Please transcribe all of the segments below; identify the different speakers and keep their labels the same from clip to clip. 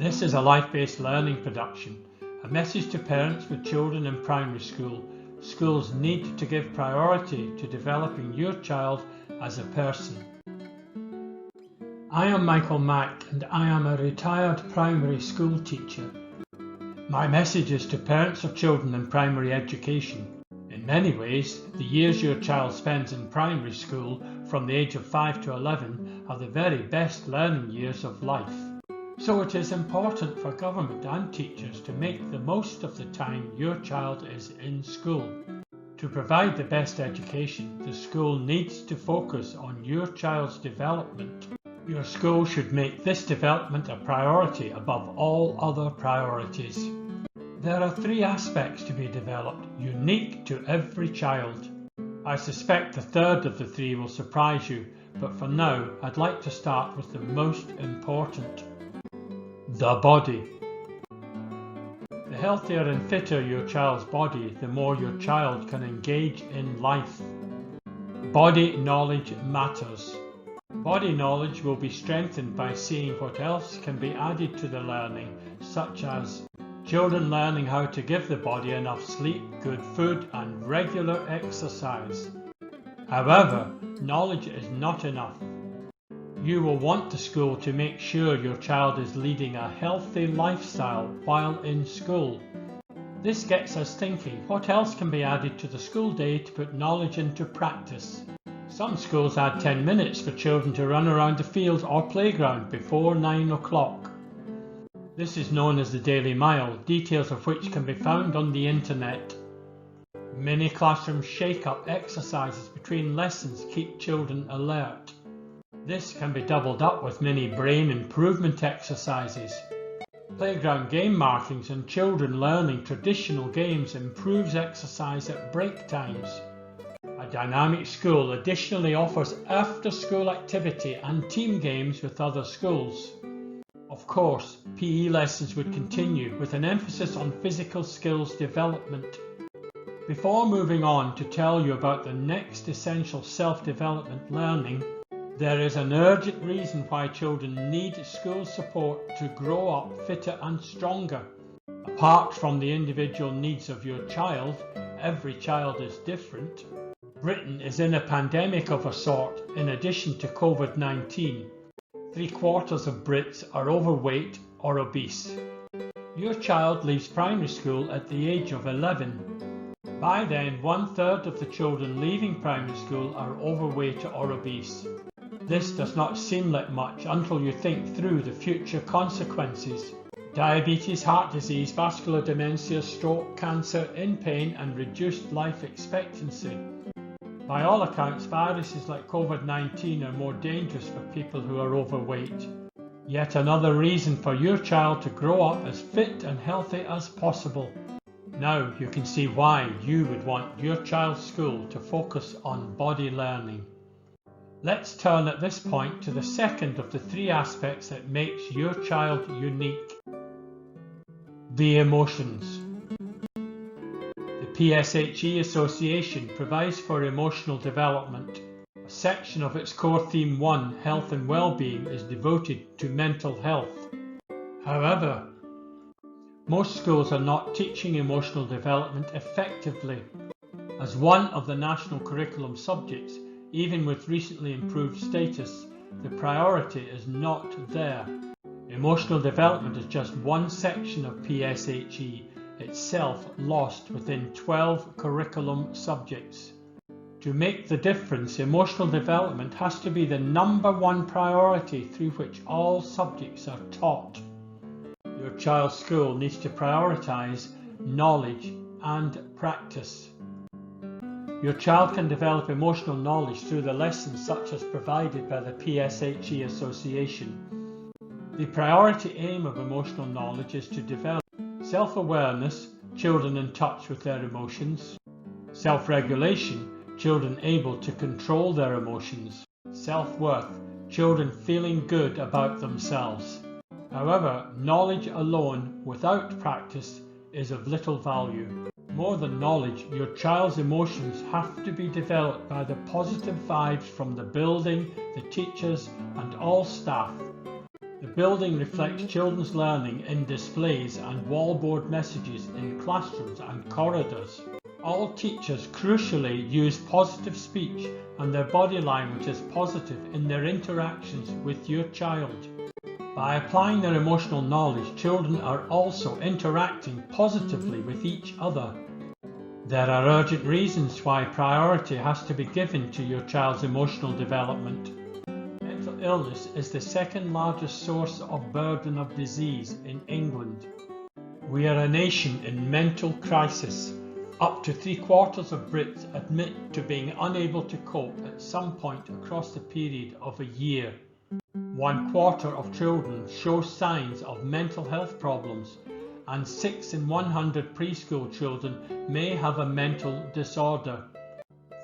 Speaker 1: This is a life-based learning production, a message to parents with children in primary school. Schools need to give priority to developing your child as a person. I am Michael Mack and I am a retired primary school teacher. My message is to parents of children in primary education. In many ways, the years your child spends in primary school from the age of 5 to 11 are the very best learning years of life. So it is important for government and teachers to make the most of the time your child is in school. To provide the best education, the school needs to focus on your child's development. Your school should make this development a priority above all other priorities. There are 3 aspects to be developed, unique to every child. I suspect the third of the 3 will surprise you, but for now I'd like to start with the most important. The body. The healthier and fitter your child's body, the more your child can engage in life. Body knowledge matters. Body knowledge will be strengthened by seeing what else can be added to the learning, such as children learning how to give the body enough sleep, good food and regular exercise. However, knowledge is not enough. You will want the school to make sure your child is leading a healthy lifestyle while in school. This gets us thinking, what else can be added to the school day to put knowledge into practice? Some schools add 10 minutes for children to run around the field or playground before 9 o'clock. This is known as the Daily Mile, details of which can be found on the internet. Many classroom shake-up exercises between lessons keep children alert. This can be doubled up with many brain improvement exercises. Playground game markings and children learning traditional games improves exercise at break times. A dynamic school additionally offers after-school activity and team games with other schools. Of course, PE lessons would continue with an emphasis on physical skills development. Before moving on to tell you about the next essential self-development learning, there is an urgent reason why children need school support to grow up fitter and stronger. Apart from the individual needs of your child, every child is different. Britain is in a pandemic of a sort in addition to COVID-19. 3/4 of Brits are overweight or obese. Your child leaves primary school at the age of 11. By then, 1/3 of the children leaving primary school are overweight or obese. This does not seem like much until you think through the future consequences. Diabetes, heart disease, vascular dementia, stroke, cancer, in pain and reduced life expectancy. By all accounts, viruses like COVID-19 are more dangerous for people who are overweight. Yet another reason for your child to grow up as fit and healthy as possible. Now you can see why you would want your child's school to focus on body learning. Let's turn at this point to the second of the 3 aspects that makes your child unique. The emotions. The PSHE Association provides for emotional development. A section of its core theme 1, Health and Wellbeing, is devoted to mental health. However, most schools are not teaching emotional development effectively. As one of the national curriculum subjects, even with recently improved status, the priority is not there. Emotional development is just one section of PSHE, itself lost within 12 curriculum subjects. To make the difference, emotional development has to be the #1 priority through which all subjects are taught. Your child's school needs to prioritize knowledge and practice. Your child can develop emotional knowledge through the lessons such as provided by the PSHE Association. The priority aim of emotional knowledge is to develop self-awareness, children in touch with their emotions; self-regulation, children able to control their emotions; self-worth, children feeling good about themselves. However, knowledge alone without practice is of little value. More than knowledge, your child's emotions have to be developed by the positive vibes from the building, the teachers and all staff. The building reflects children's learning in displays and wallboard messages in classrooms and corridors. All teachers crucially use positive speech and their body language is positive in their interactions with your child. By applying their emotional knowledge, children are also interacting positively with each other. There are urgent reasons why priority has to be given to your child's emotional development. Mental illness is the second largest source of burden of disease in England. We are a nation in mental crisis. Up to 3/4 of Brits admit to being unable to cope at some point across the period of a year. 1/4 of children show signs of mental health problems, and 6 in 100 preschool children may have a mental disorder.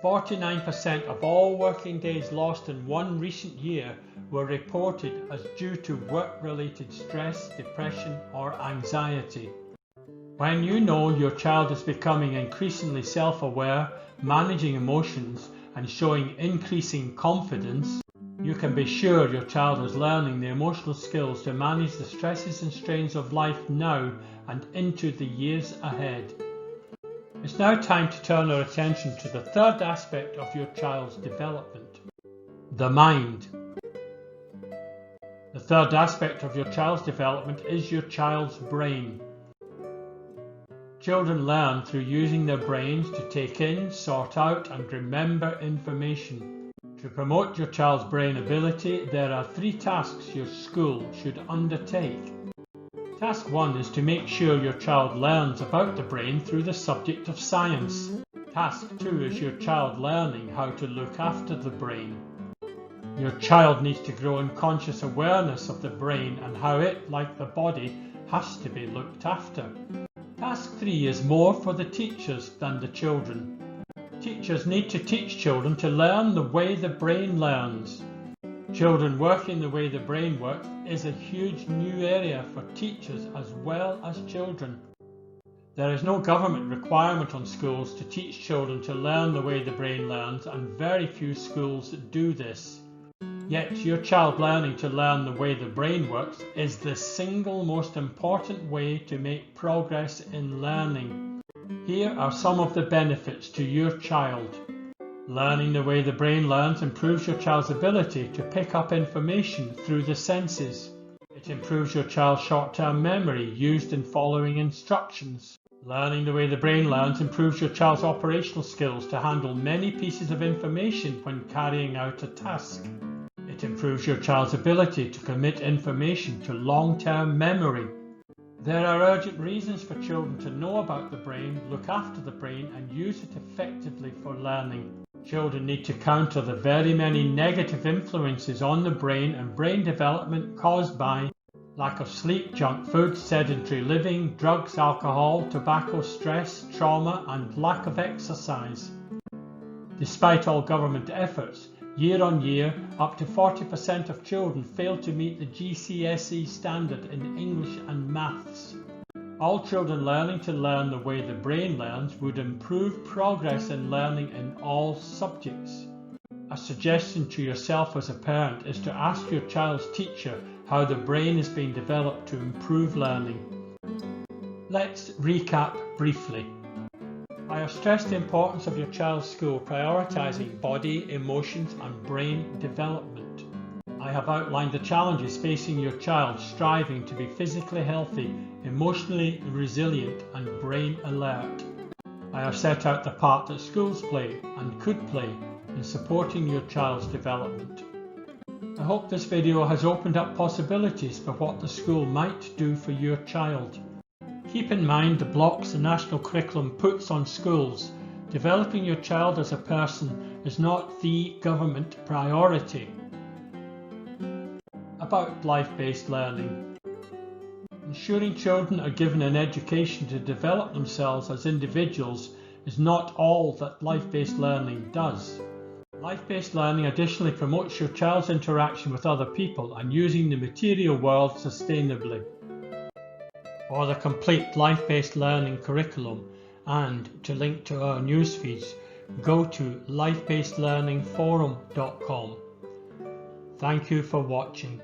Speaker 1: 49% of all working days lost in one recent year were reported as due to work-related stress, depression, or anxiety. When you know your child is becoming increasingly self-aware, managing emotions, and showing increasing confidence, you can be sure your child is learning the emotional skills to manage the stresses and strains of life now and into the years ahead. It's now time to turn our attention to the third aspect of your child's development: the mind. The third aspect of your child's development is your child's brain. Children learn through using their brains to take in, sort out, and remember information. To promote your child's brain ability, there are 3 tasks your school should undertake. Task 1 is to make sure your child learns about the brain through the subject of science. Task 2 is your child learning how to look after the brain. Your child needs to grow in conscious awareness of the brain and how it, like the body, has to be looked after. Task 3 is more for the teachers than the children. Teachers need to teach children to learn the way the brain learns. Children working the way the brain works is a huge new area for teachers as well as children. There is no government requirement on schools to teach children to learn the way the brain learns, and very few schools do this. Yet your child learning to learn the way the brain works is the single most important way to make progress in learning. Here are some of the benefits to your child. Learning the way the brain learns improves your child's ability to pick up information through the senses. It improves your child's short-term memory used in following instructions. Learning the way the brain learns improves your child's operational skills to handle many pieces of information when carrying out a task. It improves your child's ability to commit information to long-term memory. There are urgent reasons for children to know about the brain, look after the brain, and use it effectively for learning. Children need to counter the very many negative influences on the brain and brain development caused by lack of sleep, junk food, sedentary living, drugs, alcohol, tobacco, stress, trauma, and lack of exercise. Despite all government efforts, year on year, up to 40% of children fail to meet the GCSE standard in English and maths. All children learning to learn the way the brain learns would improve progress in learning in all subjects. A suggestion to yourself as a parent is to ask your child's teacher how the brain is being developed to improve learning. Let's recap briefly. I have stressed the importance of your child's school prioritising body, emotions and brain development. I have outlined the challenges facing your child striving to be physically healthy, emotionally resilient and brain alert. I have set out the part that schools play and could play in supporting your child's development. I hope this video has opened up possibilities for what the school might do for your child. Keep in mind the blocks the national curriculum puts on schools. Developing your child as a person is not the government priority. About life-based learning. Ensuring children are given an education to develop themselves as individuals is not all that life-based learning does. Life-based learning additionally promotes your child's interaction with other people and using the material world sustainably. For the complete life-based learning curriculum and to link to our news feeds, go to lifebasedlearningforum.com. Thank you for watching.